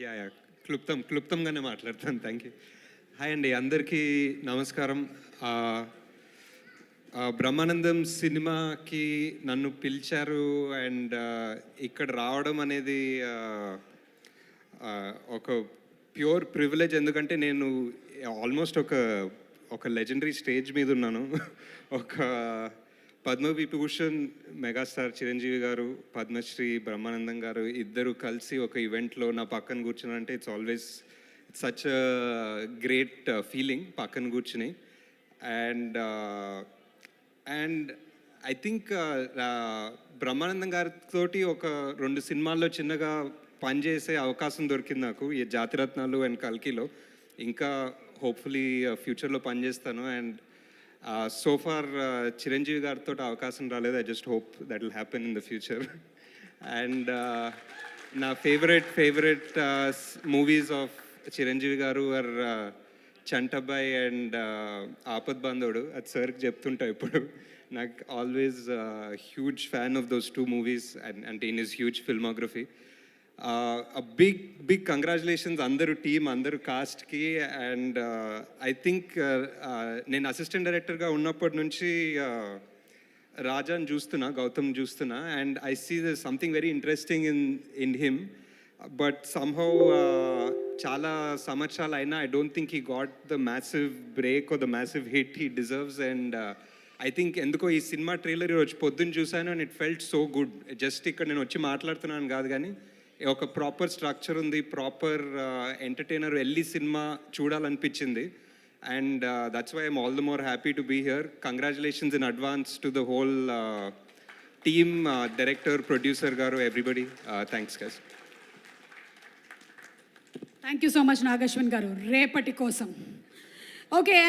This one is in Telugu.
యా యా క్లుప్తంగానే మాట్లాడతాను. Thank you. హాయ్ అండి, అందరికీ నమస్కారం. ఆ, బ్రహ్మానందం సినిమాకి నన్ను పిలిచారు అండ్ ఇక్కడ రావడం అనేది ఆ, ఒక ప్యూర్ ప్రివిలేజ్. ఎందుకంటే నేను ఆల్మోస్ట్ ఒక లెజెండరీ స్టేజ్ మీద ఉన్నాను. ఒక పద్మవిభూషణ్ మెగాస్టార్ చిరంజీవి గారు, పద్మశ్రీ బ్రహ్మానందం గారు ఇద్దరు కలిసి ఒక ఈవెంట్లో నా పక్కన కూర్చున్నారంటే it's always such great feeling పక్కన కూర్చుని. And and I think Brahmanandam గారితో ఒక 2 సినిమాల్లో చిన్నగా పనిచేసే అవకాశం దొరికింది నాకు, ఈ జాతిరత్నాలు అండ్ కల్కిలో. ఇంకా హోప్ఫుల్లీ ఫ్యూచర్లో పనిచేస్తాను. అండ్ సో ఫార్ చిరంజీవి గారితో అవకాశం రాలేదు. I just hope that will happen in the future. And నా ఫేవరెట్ మూవీస్ ఆఫ్ చిరంజీవి గారు ఆర్ చంటబ్బాయ్ అండ్ ఆపద్ బాంధవుడు. అది సార్కి చెప్తుంటా ఇప్పుడు. నాకు always huge fan of those 2 movies and in his huge filmography. Big congratulations అందరూ టీమ్, అందరూ కాస్ట్కి. అండ్ ఐ థింక్ నేను అసిస్టెంట్ డైరెక్టర్గా ఉన్నప్పటి నుంచి రాజాని చూస్తున్నా, గౌతమ్ చూస్తున్నా, and I see the something very interesting in him. But somehow చాలా సంవత్సరాలు అయినా I don't think he got the massive break or the massive hit he deserves. And I think ఎందుకో ఈ సినిమా ట్రైలర్ ఈరోజు పొద్దున్న చూశాను and it felt so good. Just ఇక్కడ నేను వచ్చి మాట్లాడుతున్నాను కాదు, కానీ ఒక ప్రాపర్ స్ట్రక్చర్ ఉంది, ప్రాపర్ ఎంటర్టైనర్ వెళ్ళి సినిమా చూడాలనిపించింది. And that's why I'm all the more happy to be here. Congratulations in advance to the whole team, director, producer గారు, everybody. Thanks guys. Thank you so much Nag Ashwin గారు. రేపటి కోసం ఓకే.